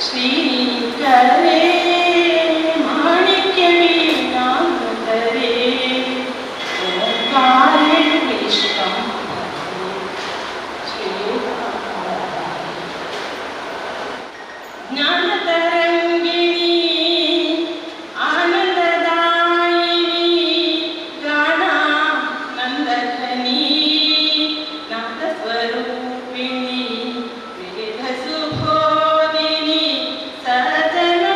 ಶ್ರೀಕರೇ ಮಾಣಿಕ್ಯ ವೀಣಾಂತರೇ ಓಂಕಾರೇ ವಿಶ್ವಂ ಜ್ಞಾನತರಂಗಿಣಿ ಆನಂದದಾಯಿನಿ ಗಾನ ನಂದಧನಿ ನಾದಸ್ವರೂಪಿಣಿ ವೇದ ಸುಬೋಧಿನಿ ಸರಜನ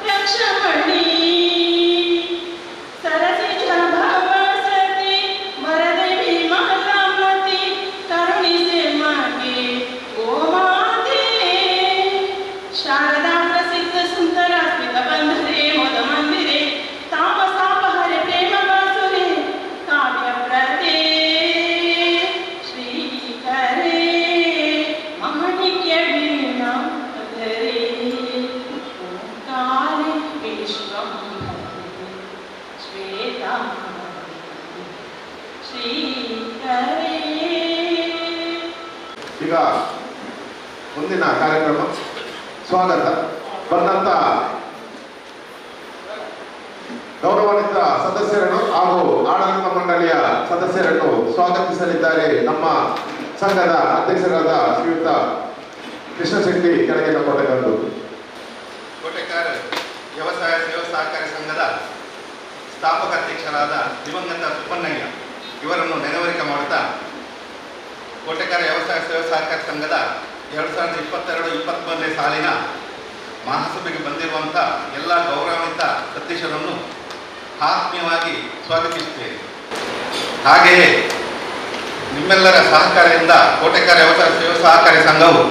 ರಕ್ಷಮಣಿ ಸರಸಿಜ ಭವಸತಿ ವರದೇವಿ ಮಾಲಾಮತಿ ಕರುಣಿಸೆ ಮಾತೆ ಓ ಮಾತೆ ಶಾರದಾ ಪ್ರಸಿದ್ಧ ಸುಂದರ ಸ್ಮಿತ ಬಂಧರೆ ಮೋದ ಮಂದಿರೆ ತಾಪಸಾಪಹರೆ ಪ್ರೇಮ ಬಾಸುರೆ ಕಾವ್ಯ ಪ್ರತೆ ಶ್ರೀಕರೇ ಮಾಣಿಕ್ಯ ವೀಣಾಂತರೇ ಓಂಕಾರೇ ವಿಶ್ವಂ ಶ್ವೇತಾಂಬರೇ ಶ್ರೀಕರೇ. ಈಗ ಮುಂದಿನ ಕಾರ್ಯಕ್ರಮ ಸ್ವಾಗತ. ಬಂದಂತ ಗೌರವಾನ್ವಿತ ಸದಸ್ಯರನ್ನು ಹಾಗೂ ಆಡಳಿತ ಮಂಡಳಿಯ ಸದಸ್ಯರನ್ನು ಸ್ವಾಗತಿಸಲಿದ್ದಾರೆ ನಮ್ಮ ಸಂಘದ ಅಧ್ಯಕ್ಷರಾದ ಶ್ರೀಯುತ ಕೃಷ್ಣ ಶೆಟ್ಟಿ ಕೆಳಗಿನ ಕೋಟೆಕಂದು. ಕೋಟೆಕಾರ ವ್ಯವಸಾಯ ಸೇವಾ ಸಹಕಾರಿ ಸಂಘದ ಸ್ಥಾಪಕ ಅಧ್ಯಕ್ಷರಾದ ದಿವಂಗತ ಸುಬ್ಬಣ್ಣಯ್ಯ ಇವರನ್ನು ನೆನವರಿಕೆ ಮಾಡುತ್ತಾ ಕೋಟೆಕಾರ ವ್ಯವಸಾಯ ಸೇವಾ ಸಹಕಾರಿ ಸಂಘದ 2022-23ನೇ ಸಾಲಿನ ಮಹಾಸಭೆಗೆ ಬಂದಿರುವಂಥ ಎಲ್ಲ ಗೌರವಾನ್ವಿತ ಸದಸ್ಯರನ್ನು ಆತ್ಮೀಯವಾಗಿ ಸ್ವಾಗತಿಸುತ್ತೇನೆ. ಹಾಗೆಯೇ ನಿಮ್ಮೆಲ್ಲರ ಸಹಕಾರದಿಂದ ಕೋಟೆಕಾರ ವ್ಯವಸಾಯ ಸೇವಾ ಸಹಕಾರಿ ಸಂಘವು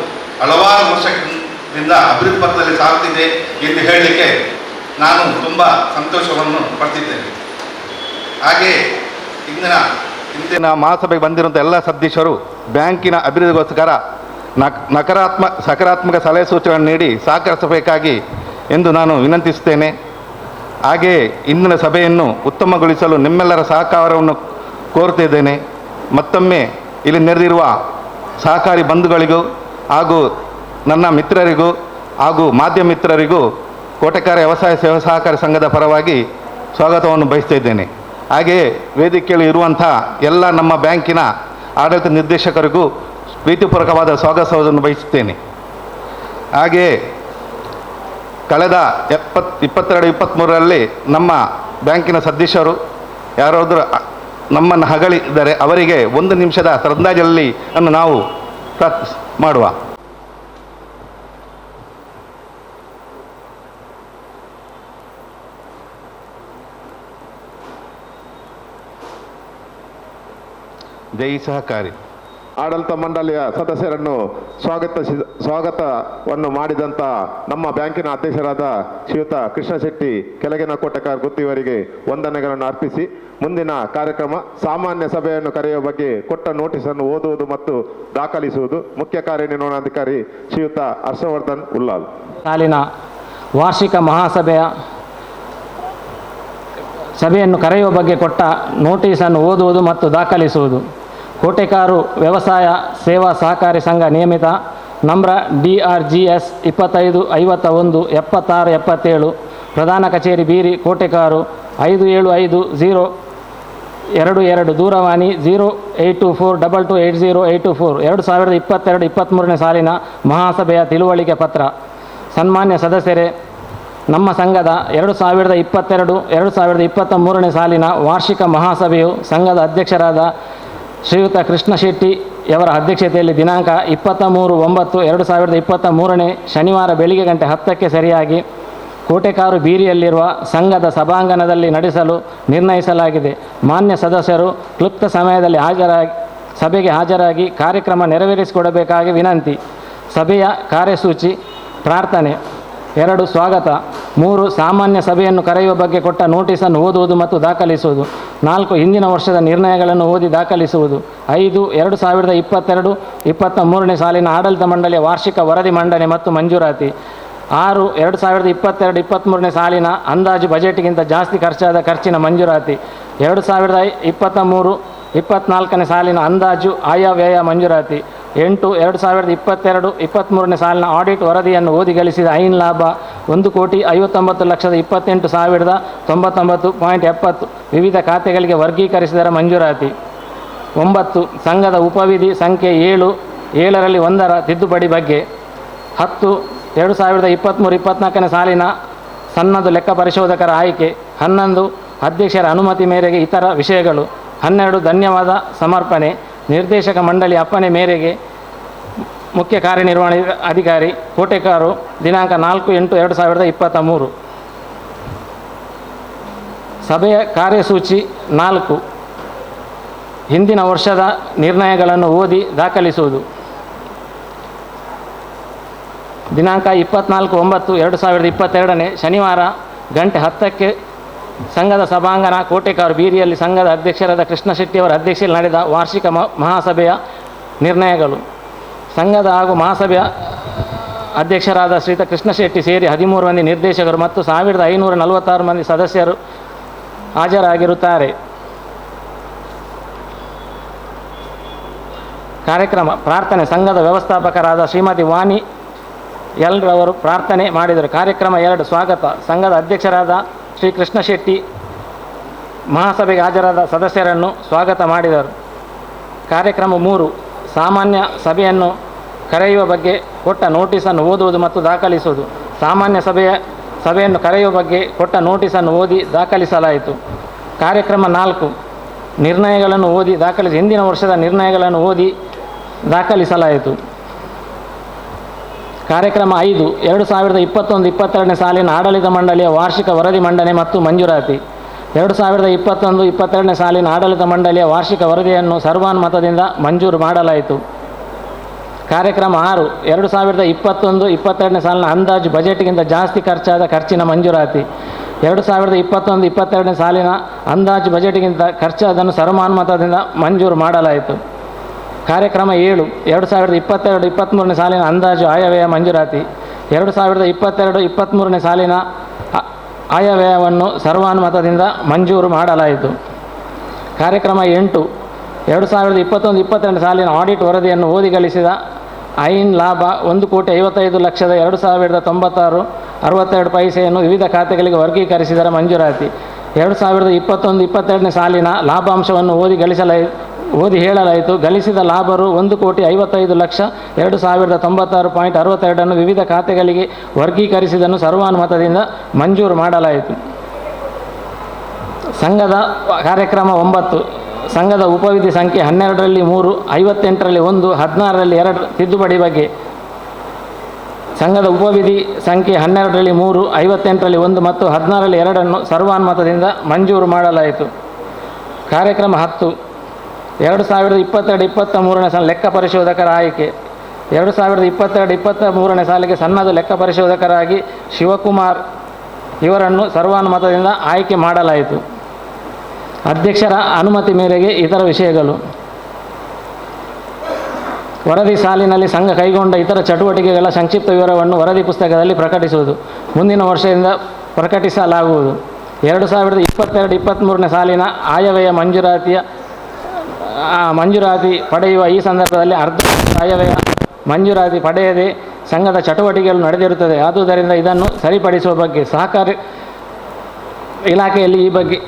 ಹಲವಾರು ವರ್ಷದಿಂದ ಅಭಿವೃದ್ಧಿ ಪಥದಲ್ಲಿ ಸಾಗುತ್ತಿದೆ ಎಂದು ಹೇಳಲಿಕ್ಕೆ ನಾನು ತುಂಬ ಸಂತೋಷವನ್ನು ಪಡ್ತಿದ್ದೇನೆ. ಹಾಗೆಯೇ ಇಂದಿನ ಮಹಾಸಭೆಗೆ ಬಂದಿರುವಂಥ ಎಲ್ಲ ಸದಸ್ಯರು ಬ್ಯಾಂಕಿನ ಅಭಿವೃದ್ಧಿಗೋಸ್ಕರ ಸಕಾರಾತ್ಮಕ ಸಲಹೆ ಸೂಚನೆಗಳನ್ನು ನೀಡಿ ಸಹಕರಿಸಬೇಕಾಗಿ ಎಂದು ನಾನು ವಿನಂತಿಸುತ್ತೇನೆ. ಹಾಗೆಯೇ ಇಂದಿನ ಸಭೆಯನ್ನು ಉತ್ತಮಗೊಳಿಸಲು ನಿಮ್ಮೆಲ್ಲರ ಸಹಕಾರವನ್ನು ಕೋರುತ್ತಿದ್ದೇನೆ. ಮತ್ತೊಮ್ಮೆ ಇಲ್ಲಿ ನೆರೆದಿರುವ ಸಹಕಾರಿ ಬಂಧುಗಳಿಗೂ ಹಾಗೂ ನನ್ನ ಮಿತ್ರರಿಗೂ ಹಾಗೂ ಮಾಧ್ಯಮ ಮಿತ್ರರಿಗೂ ಕೋಟೆಕಾರ ವ್ಯವಸಾಯ ಸೇವಾ ಸಹಕಾರಿ ಸಂಘದ ಪರವಾಗಿ ಸ್ವಾಗತವನ್ನು ಬಯಸ್ತಿದ್ದೇನೆ. ಹಾಗೆಯೇ ವೇದಿಕೆಯಲ್ಲಿ ಇರುವಂಥ ಎಲ್ಲ ನಮ್ಮ ಬ್ಯಾಂಕಿನ ಆಡಳಿತ ನಿರ್ದೇಶಕರಿಗೂ ಪ್ರೀತಿಪೂರ್ವಕವಾದ ಸ್ವಾಗತವನ್ನು ಬಯಸುತ್ತೇನೆ. ಹಾಗೆಯೇ ಕಳೆದ 22-23ರಲ್ಲಿ ನಮ್ಮ ಬ್ಯಾಂಕಿನ ಸದಸ್ಯರು ಯಾರಾದರೂ ನಮ್ಮನ್ನು ಹಗಳಿದರೆ ಅವರಿಗೆ 1 ನಿಮಿಷದ ಶ್ರದ್ಧಾಂಜಲಿ ಅನ್ನು ನಾವು ಮಾಡುವ. ಜೈ ಸಹಕಾರಿ. ಆಡಳಿತ ಮಂಡಳಿಯ ಸದಸ್ಯರನ್ನು ಸ್ವಾಗತವನ್ನು ಮಾಡಿದಂಥ ನಮ್ಮ ಬ್ಯಾಂಕಿನ ಅಧ್ಯಕ್ಷರಾದ ಶ್ರೀಯುತ ಕೃಷ್ಣ ಶೆಟ್ಟಿ ಕೆಳಗಿನ ಕೋಟೆಕಾರ ಗುತ್ತಿಯವರಿಗೆ ವಂದನೆಗಳನ್ನು ಅರ್ಪಿಸಿ ಮುಂದಿನ ಕಾರ್ಯಕ್ರಮ ಸಾಮಾನ್ಯ ಸಭೆಯನ್ನು ಕರೆಯುವ ಬಗ್ಗೆ ಕೊಟ್ಟ ನೋಟಿಸನ್ನು ಓದುವುದು ಮತ್ತು ದಾಖಲಿಸುವುದು. ಮುಖ್ಯ ಕಾರ್ಯನಿರ್ವಹಣಾಧಿಕಾರಿ ಶ್ರೀಯುತ ಹರ್ಷವರ್ಧನ್ ಉಲ್ಲಾಲ್. ಸಾಲಿನ ವಾರ್ಷಿಕ ಮಹಾಸಭೆಯ ಸಭೆಯನ್ನು ಕರೆಯುವ ಬಗ್ಗೆ ಕೊಟ್ಟ ನೋಟಿಸನ್ನು ಓದುವುದು ಮತ್ತು ದಾಖಲಿಸುವುದು. ಕೋಟೆಕಾರು ವ್ಯವಸಾಯ ಸೇವಾ ಸಹಕಾರಿ ಸಂಘ ನಿಯಮಿತ ನಂಬರ್ DRGS 2551-76-77 ಪ್ರಧಾನ ಕಚೇರಿ ಬೀರಿ ಕೋಟೆಕಾರು 575022 ದೂರವಾಣಿ 0824228084 2022-23ನೇ ಸಾಲಿನ ಮಹಾಸಭೆಯ ತಿಳುವಳಿಕೆ ಪತ್ರ. ಸನ್ಮಾನ್ಯ ಸದಸ್ಯರೇ, ನಮ್ಮ ಸಂಘದ 2022-2023ನೇ ಸಾಲಿನ ವಾರ್ಷಿಕ ಮಹಾಸಭೆಯು ಸಂಘದ ಅಧ್ಯಕ್ಷರಾದ ಶ್ರೀಯುತ ಕೃಷ್ಣ ಶೆಟ್ಟಿಯವರ ಅಧ್ಯಕ್ಷತೆಯಲ್ಲಿ ದಿನಾಂಕ 23/9/2023ನೇ ಶನಿವಾರ ಬೆಳಿಗ್ಗೆ 10:00ಕ್ಕೆ ಸರಿಯಾಗಿ ಕೋಟೆಕಾರು ಬೀರಿಯಲ್ಲಿರುವ ಸಂಘದ ಸಭಾಂಗಣದಲ್ಲಿ ನಡೆಸಲು ನಿರ್ಣಯಿಸಲಾಗಿದೆ. ಮಾನ್ಯ ಸದಸ್ಯರು ಕ್ಲುಪ್ತ ಸಮಯದಲ್ಲಿ ಸಭೆಗೆ ಹಾಜರಾಗಿ ಕಾರ್ಯಕ್ರಮ ನೆರವೇರಿಸಿಕೊಡಬೇಕಾಗಿ ವಿನಂತಿ. ಸಭೆಯ ಕಾರ್ಯಸೂಚಿ: ಪ್ರಾರ್ಥನೆ. 2 ಸ್ವಾಗತ. 3 ಸಾಮಾನ್ಯ ಸಭೆಯನ್ನು ಕರೆಯುವ ಬಗ್ಗೆ ಕೊಟ್ಟ ನೋಟಿಸನ್ನು ಓದುವುದು ಮತ್ತು ದಾಖಲಿಸುವುದು. 4 ಹಿಂದಿನ ವರ್ಷದ ನಿರ್ಣಯಗಳನ್ನು ಓದಿ ದಾಖಲಿಸುವುದು. 5 2022-23ನೇ ಸಾಲಿನ ಆಡಳಿತ ಮಂಡಳಿಯ ವಾರ್ಷಿಕ ವರದಿ ಮಂಡನೆ ಮತ್ತು ಮಂಜೂರಾತಿ. 6 2022-23ನೇ ಸಾಲಿನ ಅಂದಾಜು ಬಜೆಟ್ಗಿಂತ ಜಾಸ್ತಿ ಖರ್ಚಾದ ಖರ್ಚಿನ ಮಂಜೂರಾತಿ. 2023-24ನೇ ಸಾಲಿನ ಅಂದಾಜು ಆಯವ್ಯಯ ಮಂಜೂರಾತಿ. 8/2022-23ನೇ ಸಾಲಿನ ಆಡಿಟ್ ವರದಿಯನ್ನು ಓದಿ ಗಳಿಸಿದ ಐನ್ ಲಾಭ 1,59,28,099.70 ವಿವಿಧ ಖಾತೆಗಳಿಗೆ ವರ್ಗೀಕರಿಸಿದರ ಮಂಜೂರಾತಿ. 9. ಸಂಘದ ಉಪವಿಧಿ ಸಂಖ್ಯೆ 7ರಲ್ಲಿ 1ರ ತಿದ್ದುಪಡಿ ಬಗ್ಗೆ. 10. 2023-24ನೇ ಸಾಲಿನ ಸನ್ನದು ಲೆಕ್ಕ ಪರಿಶೋಧಕರ ಆಯ್ಕೆ. 11. ಅಧ್ಯಕ್ಷರ ಅನುಮತಿ ಮೇರೆಗೆ ಇತರ ವಿಷಯಗಳು. 12. ಧನ್ಯವಾದ ಸಮರ್ಪಣೆ. ನಿರ್ದೇಶಕ ಮಂಡಳಿ ಅಪ್ಪಣೆ ಮೇರೆಗೆ ಮುಖ್ಯ ಕಾರ್ಯನಿರ್ವಹಣಾ ಅಧಿಕಾರಿ ಕೋಟೆಕಾರು ದಿನಾಂಕ 4/8/2023. ಸಭೆಯ ಕಾರ್ಯಸೂಚಿ 4. ಹಿಂದಿನ ವರ್ಷದ ನಿರ್ಣಯಗಳನ್ನು ಓದಿ ದಾಖಲಿಸುವುದು. ದಿನಾಂಕ 24/9/2022 ಶನಿವಾರ ಗಂಟೆ 10ಕ್ಕೆ ಸಂಘದ ಸಭಾಂಗಣ ಕೋಟೆಕಾರು ಬೀರಿಯಲ್ಲಿ ಸಂಘದ ಅಧ್ಯಕ್ಷರಾದ ಕೃಷ್ಣ ಶೆಟ್ಟಿಯವರ ಅಧ್ಯಕ್ಷತೆಯಲ್ಲಿ ನಡೆದ ವಾರ್ಷಿಕ ಮಹಾಸಭೆಯ ನಿರ್ಣಯಗಳು. ಸಂಘದ ಹಾಗೂ ಮಹಾಸಭೆಯ ಅಧ್ಯಕ್ಷರಾದ ಶ್ರೀಯುತ ಕೃಷ್ಣ ಶೆಟ್ಟಿ ಸೇರಿ 13 ಮಂದಿ ನಿರ್ದೇಶಕರು ಮತ್ತು 1546 ಮಂದಿ ಸದಸ್ಯರು ಹಾಜರಾಗಿರುತ್ತಾರೆ. ಕಾರ್ಯಕ್ರಮ ಪ್ರಾರ್ಥನೆ. ಸಂಘದ ವ್ಯವಸ್ಥಾಪಕರಾದ ಶ್ರೀಮತಿ ವಾಣಿ ರವರು ಪ್ರಾರ್ಥನೆ ಮಾಡಿದರು. ಕಾರ್ಯಕ್ರಮ 2 ಸ್ವಾಗತ. ಸಂಘದ ಅಧ್ಯಕ್ಷರಾದ ಶ್ರೀ ಕೃಷ್ಣ ಶೆಟ್ಟಿ ಮಹಾಸಭೆಗೆ ಹಾಜರಾದ ಸದಸ್ಯರನ್ನು ಸ್ವಾಗತ ಮಾಡಿದರು. ಕಾರ್ಯಕ್ರಮ 3 ಸಾಮಾನ್ಯ ಸಭೆಯನ್ನು ಕರೆಯುವ ಬಗ್ಗೆ ಕೊಟ್ಟ ನೋಟಿಸನ್ನು ಓದುವುದು ಮತ್ತು ದಾಖಲಿಸುವುದು. ಸಾಮಾನ್ಯ ಸಭೆಯನ್ನು ಕರೆಯುವ ಬಗ್ಗೆ ಕೊಟ್ಟ ನೋಟಿಸನ್ನು ಓದಿ ದಾಖಲಿಸಲಾಯಿತು. ಕಾರ್ಯಕ್ರಮ 4 ನಿರ್ಣಯಗಳನ್ನು ಓದಿ ದಾಖಲಿಸಿ ಹಿಂದಿನ ವರ್ಷದ ನಿರ್ಣಯಗಳನ್ನು ಓದಿ ದಾಖಲಿಸಲಾಯಿತು. ಕಾರ್ಯಕ್ರಮ 5 2021-22ನೇ ಸಾಲಿನ ಆಡಳಿತ ಮಂಡಳಿಯ ವಾರ್ಷಿಕ ವರದಿ ಮಂಡನೆ ಮತ್ತು ಮಂಜೂರಾತಿ. 2021-22ನೇ ಸಾಲಿನ ಆಡಳಿತ ಮಂಡಳಿಯ ವಾರ್ಷಿಕ ವರದಿಯನ್ನು ಸರ್ವಾನುಮತದಿಂದ ಮಂಜೂರು ಮಾಡಲಾಯಿತು. ಕಾರ್ಯಕ್ರಮ 6 2021-22ನೇ ಸಾಲಿನ ಅಂದಾಜು ಬಜೆಟ್ಗಿಂತ ಜಾಸ್ತಿ ಖರ್ಚಾದ ಖರ್ಚಿನ ಮಂಜೂರಾತಿ. 2021-22ನೇ ಸಾಲಿನ ಅಂದಾಜು ಬಜೆಟ್ಗಿಂತ ಖರ್ಚಾದನ್ನು ಸರ್ವಾನುಮತದಿಂದ ಮಂಜೂರು ಮಾಡಲಾಯಿತು. ಕಾರ್ಯಕ್ರಮ 7 2022-23ನೇ ಸಾಲಿನ ಅಂದಾಜು ಆಯವ್ಯಯ ಮಂಜೂರಾತಿ. 2022-23ನೇ ಸಾಲಿನ ಆಯವ್ಯಯವನ್ನು ಸರ್ವಾನುಮತದಿಂದ ಮಂಜೂರು ಮಾಡಲಾಯಿತು. ಕಾರ್ಯಕ್ರಮ 8 2021-22ನೇ ಸಾಲಿನ ಆಡಿಟ್ ವರದಿಯನ್ನು ಓದಿ ಗಳಿಸಿದ ಐನ್ ಲಾಭ 1,55,02,96.62 ಪೈಸೆಯನ್ನು ವಿವಿಧ ಖಾತೆಗಳಿಗೆ ವರ್ಗೀಕರಿಸಿದರ ಮಂಜೂರಾತಿ. 2021-22ನೇ ಸಾಲಿನ ಲಾಭಾಂಶವನ್ನು ಓದಿ ಹೇಳಲಾಯಿತು. ಗಳಿಸಿದ ಲಾಭರು 1,55,02,96.62 ವಿವಿಧ ಖಾತೆಗಳಿಗೆ ವರ್ಗೀಕರಿಸಿದನ್ನು ಸರ್ವಾನುಮತದಿಂದ ಮಂಜೂರು ಮಾಡಲಾಯಿತು. ಸಂಘದ ಕಾರ್ಯಕ್ರಮ 9 ಸಂಘದ ಉಪವಿಧಿ ಸಂಖ್ಯೆ 12ರಲ್ಲಿ 3, 58ರಲ್ಲಿ 1, 16ರಲ್ಲಿ 2 ತಿದ್ದುಪಡಿ ಬಗ್ಗೆ. ಸಂಘದ ಉಪವಿಧಿ ಸಂಖ್ಯೆ 12ರಲ್ಲಿ 3, 58ರಲ್ಲಿ 1 ಮತ್ತು 16ರಲ್ಲಿ 2 ಸರ್ವಾನುಮತದಿಂದ ಮಂಜೂರು ಮಾಡಲಾಯಿತು. ಕಾರ್ಯಕ್ರಮ 10 2022-23ನೇ ಸಾಲ ಲೆಕ್ಕ ಪರಿಶೋಧಕರ ಆಯ್ಕೆ. 2022-23ನೇ ಸಾಲಿಗೆ ಸನ್ನದು ಲೆಕ್ಕ ಪರಿಶೋಧಕರಾಗಿ ಶಿವಕುಮಾರ್ ಇವರನ್ನು ಸರ್ವಾನುಮತದಿಂದ ಆಯ್ಕೆ ಮಾಡಲಾಯಿತು. ಅಧ್ಯಕ್ಷರ ಅನುಮತಿ ಮೇರೆಗೆ ಇತರ ವಿಷಯಗಳು. ವರದಿ ಸಾಲಿನಲ್ಲಿ ಸಂಘ ಕೈಗೊಂಡ ಇತರ ಚಟುವಟಿಕೆಗಳ ಸಂಕ್ಷಿಪ್ತ ವಿವರವನ್ನು ವರದಿ ಪುಸ್ತಕದಲ್ಲಿ ಪ್ರಕಟಿಸುವುದು. ಮುಂದಿನ ವರ್ಷದಿಂದ ಪ್ರಕಟಿಸಲಾಗುವುದು. 2022-23ನೇ ಸಾಲಿನ ಆಯವ್ಯಯ ಮಂಜೂರಾತಿ ಪಡೆಯುವ ಈ ಸಂದರ್ಭದಲ್ಲಿ ಅರ್ಧ ಆಯವ್ಯಯ ಮಂಜೂರಾತಿ ಪಡೆಯದೆ ಸಂಘದ ಚಟುವಟಿಕೆಗಳು ನಡೆದಿರುತ್ತದೆ. ಆದುದರಿಂದ ಇದನ್ನು ಸರಿಪಡಿಸುವ ಬಗ್ಗೆ ಸಹಕಾರಿ ಇಲಾಖೆಯಲ್ಲಿ ಈ ಬಗ್ಗೆ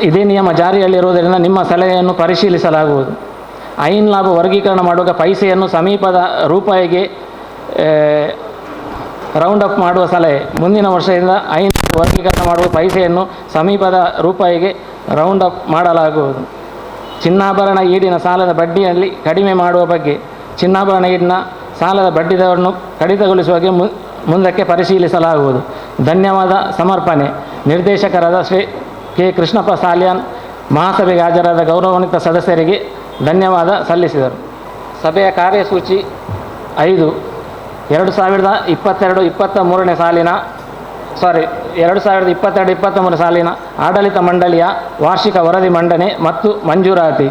ಇದೇ ನಿಯಮ ಜಾರಿಯಲ್ಲಿರುವುದರಿಂದ ನಿಮ್ಮ ಸಲಹೆಯನ್ನು ಪರಿಶೀಲಿಸಲಾಗುವುದು. ಐನ್ ಲಾಭ ವರ್ಗೀಕರಣ ಮಾಡುವಾಗ ಪೈಸೆಯನ್ನು ಸಮೀಪದ ರೂಪಾಯಿಗೆ ರೌಂಡ್ ಅಪ್ ಮಾಡುವ ಸಲಹೆ. ಮುಂದಿನ ವರ್ಷದಿಂದ ಐನ್ ವರ್ಗೀಕರಣ ಮಾಡುವ ಪೈಸೆಯನ್ನು ಸಮೀಪದ ರೂಪಾಯಿಗೆ ರೌಂಡ್ ಅಪ್ ಮಾಡಲಾಗುವುದು. ಚಿನ್ನಾಭರಣ ಈಡಿನ ಸಾಲದ ಬಡ್ಡಿಯಲ್ಲಿ ಕಡಿಮೆ ಮಾಡುವ ಬಗ್ಗೆ. ಚಿನ್ನಾಭರಣ ಈಡಿನ ಸಾಲದ ಬಡ್ಡಿದರವನ್ನು ಕಡಿತಗೊಳಿಸುವ ಮುಂದಕ್ಕೆ ಪರಿಶೀಲಿಸಲಾಗುವುದು. ಧನ್ಯವಾದ ಸಮರ್ಪಣೆ. ನಿರ್ದೇಶಕರಾದ ಶ್ರೀ ಕೆ ಕೃಷ್ಣಪ್ಪ ಸಾಲ್ಯಾನ್ ಮಹಾಸಭೆಗೆ ಹಾಜರಾದ ಗೌರವಾನ್ವಿತ ಸದಸ್ಯರಿಗೆ ಧನ್ಯವಾದ ಸಲ್ಲಿಸಿದರು. ಸಭೆಯ ಕಾರ್ಯಸೂಚಿ 5 2022-23ನೇ ಸಾಲಿನ 2022-23 ಸಾಲಿನ ಆಡಳಿತ ಮಂಡಳಿಯ ವಾರ್ಷಿಕ ವರದಿ ಮಂಡನೆ ಮತ್ತು ಮಂಜೂರಾತಿ.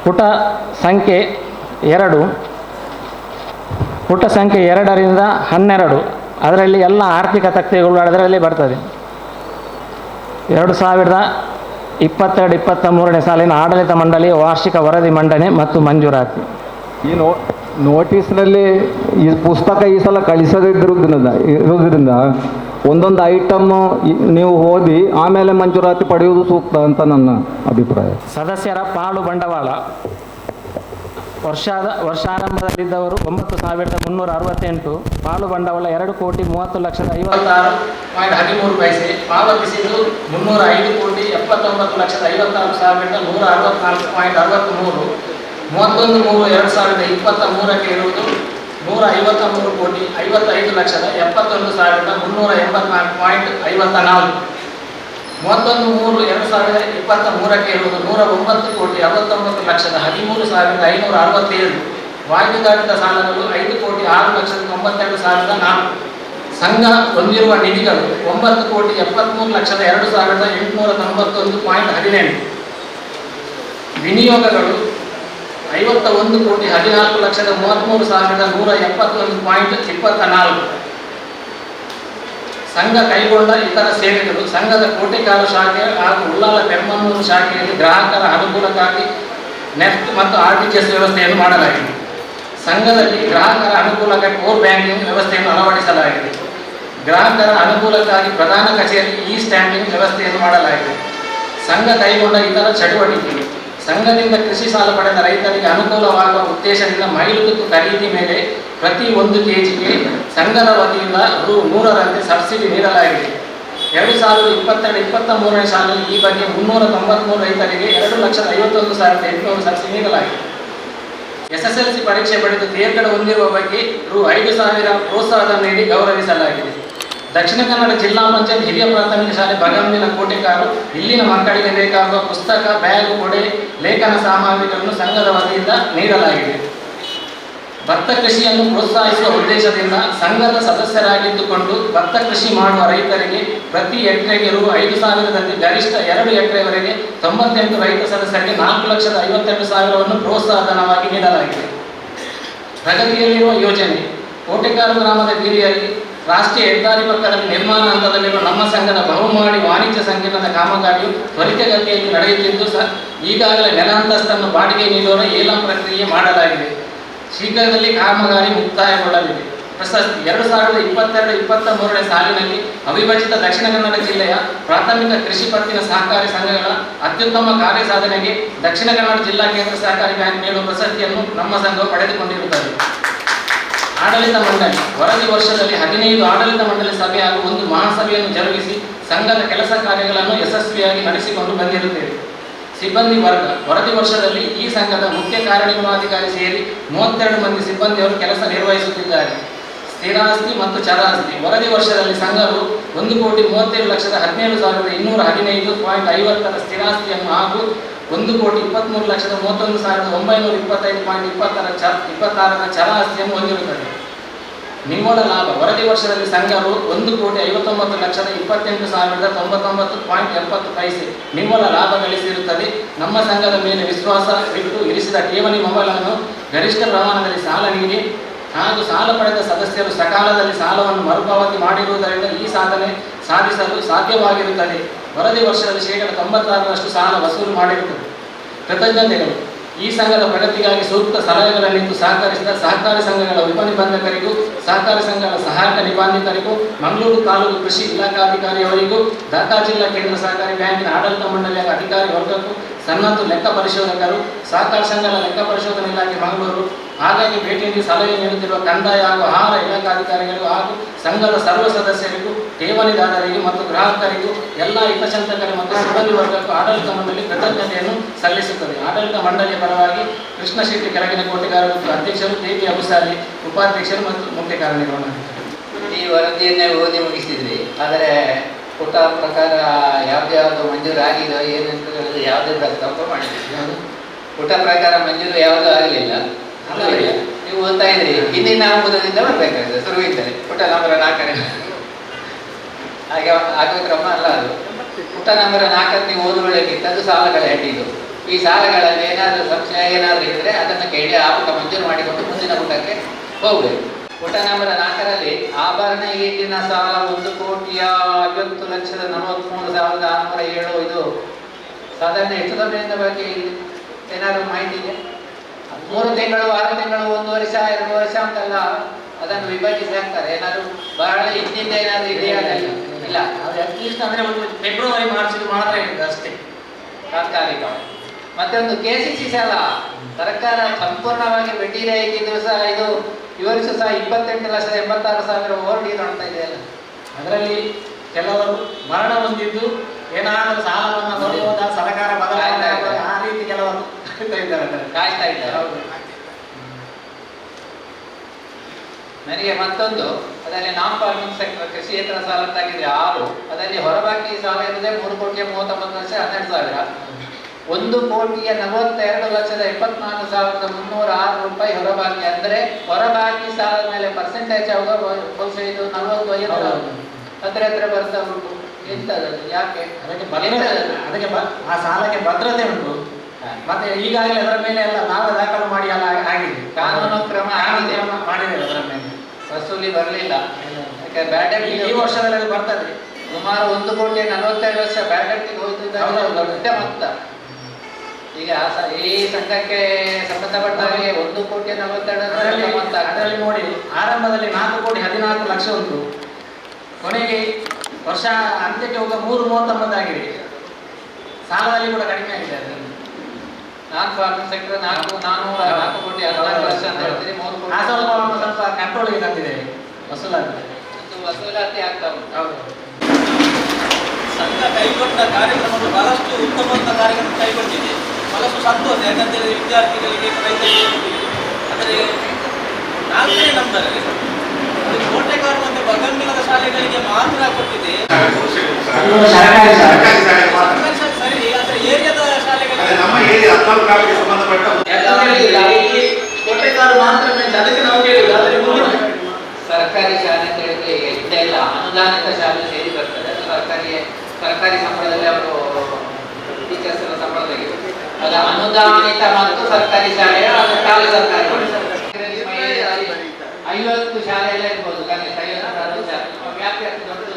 ಪುಟ ಸಂಖ್ಯೆ 2 2ರಿಂದ 12 ಅದರಲ್ಲಿ ಎಲ್ಲ ಆರ್ಥಿಕ ತಕ್ತೆಗಳು ಅದರಲ್ಲಿ ಬರ್ತದೆ. 22-23ನೇ ಸಾಲಿನ ಆಡಳಿತ ಮಂಡಳಿಯ ವಾರ್ಷಿಕ ವರದಿ ಮಂಡನೆ ಮತ್ತು ಮಂಜೂರಾತಿ. ಈ ನೋಟಿಸ್ನಲ್ಲಿ ಈ ಪುಸ್ತಕ ಈ ಸಲ ಇರೋದ್ರಿಂದ ಒಂದೊಂದು ಐಟಮ್ಮು ನೀವು ಓದಿ ಆಮೇಲೆ ಮಂಜೂರಾತಿ ಪಡೆಯುವುದು ಸೂಕ್ತ ಅಂತ ನನ್ನ ಅಭಿಪ್ರಾಯ. ಸದಸ್ಯರ ಪಾಲು ಬಂಡವಾಳ ವರ್ಷಾರಂಭದಲ್ಲಿದ್ದವರು 9,368, ಪಾಲು ಬಂಡವಾಳ 2,30,50,56.13 ಪಾವತಿಸಿದ್ದು 305,59,56,164.63, 31/3/2023ಕ್ಕೆ ಇರುವುದು 153,55,71,384.54, 31/3/2023ಕ್ಕೆ ಇರುವುದು 109,69,13,567. ವಾಯುದಾಟಿತ ಸಾಲಗಳು 5,06,92,004. ಸಂಘ ಹೊಂದಿರುವ ನಿಧಿಗಳು 9,73,02,891.18. ವಿನಿಯೋಗಗಳು 51,14,33,171.24. ಸಂಘ ಕೈಗೊಂಡ ಇತರ ಸೇವೆಗಳು. ಸಂಘದ ಕೋಟೆಕಾರು ಶಾಖೆ ಹಾಗೂ ಉಳ್ಳಾಲ ಪೆರ್ಮನ್ನೂರು ಶಾಖೆಯಲ್ಲಿ ಗ್ರಾಹಕರ ಅನುಕೂಲಕ್ಕಾಗಿ ನೆಫ್ಟ್ ಮತ್ತು RTGS ವ್ಯವಸ್ಥೆಯನ್ನು ಮಾಡಲಾಗಿದೆ. ಸಂಘದಲ್ಲಿ ಗ್ರಾಹಕರ ಅನುಕೂಲಕ್ಕಾಗಿ ಕೋರ್ ಬ್ಯಾಂಕಿಂಗ್ ವ್ಯವಸ್ಥೆಯನ್ನು ಅಳವಡಿಸಲಾಗಿದೆ. ಗ್ರಾಹಕರ ಅನುಕೂಲಕ್ಕಾಗಿ ಪ್ರಧಾನ ಕಚೇರಿ ಸ್ಟ್ಯಾಂಪಿಂಗ್ ವ್ಯವಸ್ಥೆಯನ್ನು ಮಾಡಲಾಗಿದೆ. ಸಂಘ ಕೈಗೊಂಡ ಇತರ ಚಟುವಟಿಕೆಗಳು. ಸಂಘದಿಂದ ಕೃಷಿ ಸಾಲ ಪಡೆದ ರೈತರಿಗೆ ಅನುಕೂಲವಾಗುವ ಉದ್ದೇಶದಿಂದ ಮೈಲುತುತ್ತು ಖರೀದಿ ಮೇಲೆ ಪ್ರತಿ 1 kgಗೆ ಸಂಘದ ವತಿಯಿಂದ Rs. 100ರಂತೆ ಸಬ್ಸಿಡಿ ನೀಡಲಾಗಿದೆ. 2022-23ನೇ ಸಾಲಿನಲ್ಲಿ ಈ ಬಗ್ಗೆ 393 ರೈತರಿಗೆ 2,51,800 ಸಬ್ಸಿಡಿ ನೀಡಲಾಗಿದೆ. SSLC ಪರೀಕ್ಷೆ ಪಡೆದು ತೇರ್ಗಡೆ ಹೊಂದಿರುವ ಬಗ್ಗೆ Rs. 5,000 ಪ್ರೋತ್ಸಾಹ ನೀಡಿ ಗೌರವಿಸಲಾಗಿದೆ. ದಕ್ಷಿಣ ಕನ್ನಡ ಜಿಲ್ಲಾ ಪಂಚಾಯತ್ ಹಿರಿಯ ಪ್ರಾಥಮಿಕ ಶಾಲೆ ಬಗಂಬಿನ ಕೋಟೆಕಾರು ಇಲ್ಲಿನ ಮಕ್ಕಳಿಗೆ ಬೇಕಾಗುವ ಪುಸ್ತಕ, ಬ್ಯಾಗ್, ಕೊಡೆ, ಲೇಖನ ಸಾಮಗ್ರಿಗಳನ್ನು ಸಂಘದ ವತಿಯಿಂದ ನೀಡಲಾಗಿದೆ. ಭತ್ತ ಕೃಷಿಯನ್ನು ಪ್ರೋತ್ಸಾಹಿಸುವ ಉದ್ದೇಶದಿಂದ ಸಂಘದ ಸದಸ್ಯರಾಗಿದ್ದುಕೊಂಡು ಭತ್ತ ಕೃಷಿ ಮಾಡುವ ರೈತರಿಗೆ ಪ್ರತಿ ಎಕರೆಗೆ Rs. 5,000ದಂತೆ ಗರಿಷ್ಠ 2 ಎಕರೆವರೆಗೆ 98 ರೈತ ಸದಸ್ಯರಿಗೆ 4,52,000ವನ್ನು ಪ್ರೋತ್ಸಾಹಧನವಾಗಿ ನೀಡಲಾಗಿದೆ. ಪ್ರಗತಿಯಲ್ಲಿರುವ ಯೋಜನೆ. ಕೋಟೆಕಾರು ಗ್ರಾಮದ ಬೀದಿಯಲ್ಲಿ ರಾಷ್ಟ್ರೀಯ ಹೆದ್ದಾರಿ ಪಕ್ಕದಲ್ಲಿ ನಿರ್ಮಾಣ ಹಂತದಲ್ಲಿರುವ ನಮ್ಮ ಸಂಘದ ಬಹುಮಾಡಿ ವಾಣಿಜ್ಯ ಸಂಕೀರ್ಣದ ಕಾಮಗಾರಿಯು ತ್ವರಿತಗತಿಯಲ್ಲಿ ನಡೆಯುತ್ತಿದ್ದು ಈಗಾಗಲೇ ನೆಲ ಅಂತಸ್ತನ್ನು ಬಾಡಿಗೆ ನೀಡುವ ಏಲಂ ಪ್ರಕ್ರಿಯೆ ಮಾಡಲಾಗಿದೆ. ಶೀಘ್ರದಲ್ಲಿ ಕಾಮಗಾರಿ ಮುಕ್ತಾಯಗೊಳ್ಳಲಿದೆ. ಪ್ರಶಸ್ತಿ. 2022-23ನೇ ಸಾಲಿನಲ್ಲಿ ಅವಿಭಜಿತ ದಕ್ಷಿಣ ಕನ್ನಡ ಜಿಲ್ಲೆಯ ಪ್ರಾಥಮಿಕ ಕೃಷಿ ಪತ್ತಿನ ಸಹಕಾರಿ ಸಂಘಗಳ ಅತ್ಯುತ್ತಮ ಕಾರ್ಯ ಸಾಧನೆಗೆ ದಕ್ಷಿಣ ಕನ್ನಡ ಜಿಲ್ಲಾ ಕೇಂದ್ರ ಸಹಕಾರಿ ಬ್ಯಾಂಕ್ ನೀಡುವ ಪ್ರಶಸ್ತಿಯನ್ನು ನಮ್ಮ ಸಂಘವು ಪಡೆದುಕೊಂಡಿರುತ್ತದೆ. ಆಡಳಿತ ಮಂಡಳಿ. ವರದಿ ವರ್ಷದಲ್ಲಿ 15 ಆಡಳಿತ ಮಂಡಳಿ ಸಭೆ ಹಾಗೂ 1 ಮಹಾಸಭೆಯನ್ನು ಜರುಗಿಸಿ ಸಂಘದ ಕೆಲಸ ಕಾರ್ಯಗಳನ್ನು ಯಶಸ್ವಿಯಾಗಿ ನಡೆಸಿಕೊಂಡು ಬಂದಿರುತ್ತೇವೆ. ಸಿಬ್ಬಂದಿ ವರ್ಗ. ವರದಿ ವರ್ಷದಲ್ಲಿ ಈ ಸಂಘದ ಮುಖ್ಯ ಕಾರ್ಯನಿರ್ವಹಣಾಧಿಕಾರಿ ಸೇರಿ 32 ಮಂದಿ ಸಿಬ್ಬಂದಿಯವರು ಕೆಲಸ ನಿರ್ವಹಿಸುತ್ತಿದ್ದಾರೆ. ಸ್ಥಿರಾಸ್ತಿ ಮತ್ತು ಚರಾಸ್ತಿ. ವರದಿ ವರ್ಷದಲ್ಲಿ ಸಂಘವು 1,77,17,215.50 ಸ್ಥಿರಾಸ್ತಿಯನ್ನು ಹಾಗೂ 1,23,31,925.26 ಚರಾಸ್ತಿಯನ್ನು ಹೊಂದಿರುತ್ತದೆ. ನಿವ್ವಳ ಲಾಭ. ವರದಿ ವರ್ಷದಲ್ಲಿ ಸಂಘವು 1,59,28,099.70 ನಿವ್ವಳ ಲಾಭ ಗಳಿಸಿರುತ್ತದೆ. ನಮ್ಮ ಸಂಘದ ಮೇಲೆ ವಿಶ್ವಾಸ ಇಟ್ಟು ಇರಿಸಿದ ಠೇವಣಿ ಮೊಬೈಲನ್ನು ಗರಿಷ್ಠ ಪ್ರಮಾಣದಲ್ಲಿ ಸಾಲ ನೀಡಿ ಹಾಗೂ ಸಾಲ ಪಡೆದ ಸದಸ್ಯರು ಸಕಾಲದಲ್ಲಿ ಸಾಲವನ್ನು ಮರುಪಾವತಿ ಮಾಡಿರುವುದರಿಂದ ಈ ಸಾಧನೆ ಸಾಧಿಸಲು ಸಾಧ್ಯವಾಗಿರುತ್ತದೆ. ವರದಿ ವರ್ಷದಲ್ಲಿ 96% ಸಾಲ ವಸೂಲು ಮಾಡಿರುತ್ತದೆ. ಕೃತಜ್ಞತೆಗಳು. ಈ ಸಂಘದ ಪ್ರಗತಿಗಾಗಿ ಸೂಕ್ತ ಸಲಹೆಗಳನ್ನಿತ್ತು ಸಹಕರಿಸಿದ ಸಹಕಾರಿ ಸಂಘಗಳ ಉಪನಿಬಂಧಕರಿಗೂ ಸಹಕಾರಿ ಸಂಘಗಳ ಸಹಾಯಕ ನಿಬಂಧಕರಿಗೂ ಮಂಗಳೂರು ತಾಲೂಕು ಕೃಷಿ ಇಲಾಖಾಧಿಕಾರಿಯವರಿಗೂ ದಾಖಾ ಜಿಲ್ಲಾ ಕೇಂದ್ರ ಸಹಕಾರಿ ಬ್ಯಾಂಕಿನ ಆಡಳಿತ ಮಂಡಳಿಯ ಅಧಿಕಾರಿ ವರ್ಗಕ್ಕೂ ಸನ್ನದ್ದು ಲೆಕ್ಕ ಪರಿಶೋಧಕರು, ಸಹಕಾರಿ ಸಂಘಗಳ ಲೆಕ್ಕ ಪರಿಶೋಧನಾ ಇಲಾಖೆ ಮಂಗಳೂರು, ಹಾಗಾಗಿ ಭೇಟಿ ನೀಡಿ ಸಲಹೆ ನೀಡುತ್ತಿರುವ ಕಂದಾಯ ಹಾಗೂ ಆಹಾರ ಇಲಾಖಾಧಿಕಾರಿಗಳು ಹಾಗೂ ಸಂಘದ ಸರ್ವ ಸದಸ್ಯರಿಗೂ ಠೇವಣಿದಾರರಿಗೂ ಮತ್ತು ಗ್ರಾಹಕರಿಗೂ ಎಲ್ಲ ಹಿತಚಿಂತಕರು ಮತ್ತು ಸಿಬ್ಬಂದಿ ವರ್ಗಕ್ಕೂ ಆಡಳಿತ ಮಂಡಳಿ ಕೃತಜ್ಞತೆಯನ್ನು ಸಲ್ಲಿಸುತ್ತದೆ. ಆಡಳಿತ ಮಂಡಳಿಯ ಪರವಾಗಿ ಕೃಷ್ಣ ಶೆಟ್ಟಿ ಕೆಳಗಿನ ಕೋಟೆಗಾರ ಅಧ್ಯಕ್ಷರು, KP ಅಬುಸಾಲಿ ಉಪಾಧ್ಯಕ್ಷರು ಮತ್ತು ಮುಖ್ಯ ಕಾರ್ಯನಿರ್ವಹಣಾಧಿಕಾರಿ. ಈ ವರದಿಯನ್ನೇ ಓದಿ ಮುಗಿಸಿದ್ರಿ, ಆದರೆ ಪುಟ ಪ್ರಕಾರ ಯಾವ್ದು ಮಂಜೂರಾಗಿದೋ ಏನಂತ ಹೇಳಿದ್ರೆ ಯಾವುದೇ ಪ್ರಸ್ತಾಪ ಮಾಡಿದ್ರಿ. ಪುಟ ಪ್ರಕಾರ ಮಂಜೂರು ಯಾವುದೂ ಆಗಲಿಲ್ಲ. ನೀವು ಓದ್ತಾ ಇದ್ರಿ, ಹಿಂದಿನ ಆಂಬುದದಿಂದ ಬರಬೇಕಾಗಿದೆ ಶುರುವಿದ್ದರೆ ಪುಟ ನಂಬರ್ 4 ಹಾಗೆ ಆಗುವ ಕ್ರಮ ಅಲ್ಲ ಅದು. ಪುಟ ನಂಬರ್ 4 ನೀವು ಓದುವಳಕ್ಕಿಂತ ಅದು ಸಾಲಗಳ ಹೆಡ್ಡಿದು. ಈ ಸಾಲಗಳಲ್ಲಿ ಏನಾದರೂ ಸಂಶಯ ಏನಾದರೂ ಇದ್ದರೆ ಅದನ್ನು ಕೇಳಿ ಆ ಪುಟ ಮಂಜೂರು ಮಾಡಿಕೊಂಡು ಮುಂದಿನ ಪುಟಕ್ಕೆ ಹೋಗಬೇಕು. ಪುಟ ನಂಬರ್ 4ರಲ್ಲಿ ಆಭರಣ ಈಗಿನ ಸಾಲ 1,50,43,607 ಇದು ಸಾಧಾರಣ ಎಷ್ಟು ಸಮಯದ ಬಗ್ಗೆ ಏನಾದರೂ ಮಾಹಿತಿ ಇದೆ? 3 ತಿಂಗಳು 6 ತಿಂಗಳು 1 ವರ್ಷ 2 ವರ್ಷ ಅಂತೆಲ್ಲ ಅದನ್ನು ವಿಭಜಿಸಿ ಹಾಕ್ತಾರೆ. ಏನಾದರೂ ಬಹಳ ಹಿಂದಿಂದ ಏನಾದರೂ ಇದೆಯಾ? ಇಲ್ಲ, ಅದು ಅಟ್ಲೀಸ್ಟ್ ಅಂದ್ರೆ ಒಂದು ಫೆಬ್ರವರಿ ಮಾರ್ಚ್ ಮಾತ್ರ ಇದೆ ಅಷ್ಟೇ, ತಾತ್ಕಾಲಿಕ. ಮತ್ತೆ ಒಂದು KCC ಅಲ್ಲ, ಸರ್ಕಾರ ಸಂಪೂರ್ಣವಾಗಿ ಬಡ್ಡಿ ರಹಿತ ದಿವಸ ಇದು ಈ ವರ್ಷ ಸಹ 28,86,000 ಓವರ್ ಡ್ಯೂ ಕಾಣ್ತಾ ಇದೆ ಅಲ್ಲ. ಅದರಲ್ಲಿ ಕೆಲವರು ಮರಣ ಹೊಂದಿದ್ದು ಏನಾದರೂ ಸಾಲವನ್ನು ತೊಳೆಯುವುದ ಸರ್ಕಾರ ಬದಲಾವಣೆ ಆ ರೀತಿ ಕೆಲವರು ಕಾಯ್ತಾ ಇದ್ದಾರೆ. ನನಗೆ ಮತ್ತೊಂದು ಅದರಲ್ಲಿ ನಾನ್ ಫಾರ್ಮಿಂಗ್ ಸೆಕ್ಟರ್ ಕೃಷಿಯೇತರ ಸಾಲ ಅಂತಾಗಿದ್ರೆ 6, ಅದರಲ್ಲಿ ಹೊರಬಾಕಿ ಸಾಲ ಇರುತ್ತದೆ 3,39,12,000. 1,42,74,306 ರೂಪಾಯಿ ಹೊರಬಾಕಿ. ಅಂದರೆ ಹೊರಬಾಕಿ ಸಾಲದ ಮೇಲೆ ಪರ್ಸೆಂಟೇಜ್ ಆಗುವ ಬಹುಶಃ ಇದು 45 ಹತ್ರ ಬರ್ತಾ ಉಂಟು. ಎಂತದದು? ಯಾಕೆ ಅದಕ್ಕೆ ಆ ಸಾಲಕ್ಕೆ ಭದ್ರತೆ ಉಂಟು. ಮತ್ತೆ ಈಗಾಗಲೇ ಅದರ ಮೇಲೆ ಎಲ್ಲ ನಾವೇ ದಾಖಲು ಮಾಡಿ ಎಲ್ಲ ಆಗಿದೆ, ಕಾನೂನು ಕ್ರಮ ಆಗಿದೆ, ಮಾಡಿದ್ದೇವೆ. ಅದರ ಮೇಲೆ ವಸೂಲಿ ಬರಲಿಲ್ಲ. ಈ ವರ್ಷದಲ್ಲಿ ಅದು ಬರ್ತದೆ. ಸುಮಾರು 1,42,00,000 ಬ್ಯಾಡ್ ಡೆಟ್ಗೆ ಹೋಯ್ತು ದೊಡ್ಡ ಮೊತ್ತ. ಈಗ ಈ ಸಂಘಕ್ಕೆ ಸಂಬಂಧಪಟ್ಟ ಹಾಗೆ 1,42,00,000 ಮೊತ್ತ. ಅದರಲ್ಲಿ ನೋಡಿ, ಆರಂಭದಲ್ಲಿ 4,14,00,000 ಉಂಟು, ಕೊನೆಗೆ ವರ್ಷ ಅಂತ್ಯಕ್ಕೆ ಹೋಗ 3,39 ಆಗಿದೆ. ಸಾಲದಲ್ಲಿ ಕೂಡ ಕಡಿಮೆ ಆಗಿದೆ. ಅದರಲ್ಲಿ ನಾನ್ ಫಾರ್ಮಿಂಗ್ ಸೆಕ್ಟರ್ 4,16,00,000 ಅಂತ ಹೇಳ್ತೀರಿ. 3 ಕೋಟಿ ಸ್ವಲ್ಪ ಕಂಟ್ರೋಲ್ಗೆ ತಂದಿದೆ, ವಸೂಲಾಗಿದೆ, ವಸೂಲಾತಿ ಆಗ್ತಾ ಉಂಟು. ಹೌದು. ಸಂಘ ಕೈಗೊಂಡ ಕಾರ್ಯಕ್ರಮಗಳು ಬಹಳಷ್ಟು ಉತ್ತಮವಾದ ಕಾರ್ಯಕ್ರಮ ಕೈಗೊಂಡಿದೆ. ಬಹಳಷ್ಟು ಸಂತೋಷ. ಯಾಕಂತೇಳಿ ವಿದ್ಯಾರ್ಥಿಗಳಿಗೆ, ರೈತರಿಗೆ. ಆದರೆ 4ನೇ ನಂಬರ್ ಕೋಟೆಕಾರು ಮತ್ತು ಬಗಂಗಿಲದ ಶಾಲೆಗಳಿಗೆ ಮಾತ್ರ ಕೊಟ್ಟಿದೆ. ಸರಿ, ಆದರೆ ಏರಿಯಾದ ಶಾಲೆಗಳಿಗೆ ಕೋಟೆಕಾರು ಮಾತ್ರ ಅದಕ್ಕೆ ನಾವು ಕೇಳಿದ್ದು. ಆದರೆ ಸರ್ಕಾರಿ ಶಾಲೆ ಅಂತ ಹೇಳಿದ್ರೆ ಇದೆಲ್ಲ ಅನುದಾನಿತ ಶಾಲೆ ಸೇರಿ ಬರ್ತದೆ. ಅದು ಸರ್ಕಾರಿ ಸಂಬಳದಲ್ಲಿ ಅವರು ಟೀಚರ್ಸ್ ಎಲ್ಲ ಸಂಬಳ ತೆಗೆದು ಅದು ಅನುದಾನಿತ ಮತ್ತು ಸರ್ಕಾರಿ ಶಾಲೆಯ ಕಾಲ ಸರ್ಕಾರಿ 50 ಶಾಲೆ ಎಲ್ಲ ಇರ್ಬೋದು, ಕನಿಷ್ಠ 50 ಶಾಲೆ. ವ್ಯಾಪ್ತಿ ಅಷ್ಟು ದೊಡ್ಡದು.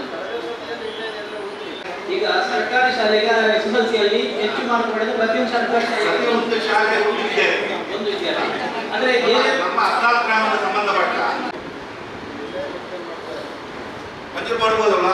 ಈಗ ಸರ್ಕಾರಿ ಶಾಲೆಗೆ SSLCಯಲ್ಲಿ ಹೆಚ್ಚು ಮಾರ್ಕ್ ಪಡೆದ ಪ್ರತಿಯೊಂದು ಸರ್ಕಾರಿ ಶಾಲೆಗೆ ಒಂದು ಶಾಲೆ ಒಂದು ವಿದ್ಯಾರ್ಥಿ. ಆದರೆ ನಮ್ಮ 14 ಗ್ರಾಮದ ಸಂಬಂಧಪಟ್ಟ ಮಂಜೂರು ಮಾಡ್ಬೋದಲ್ಲ?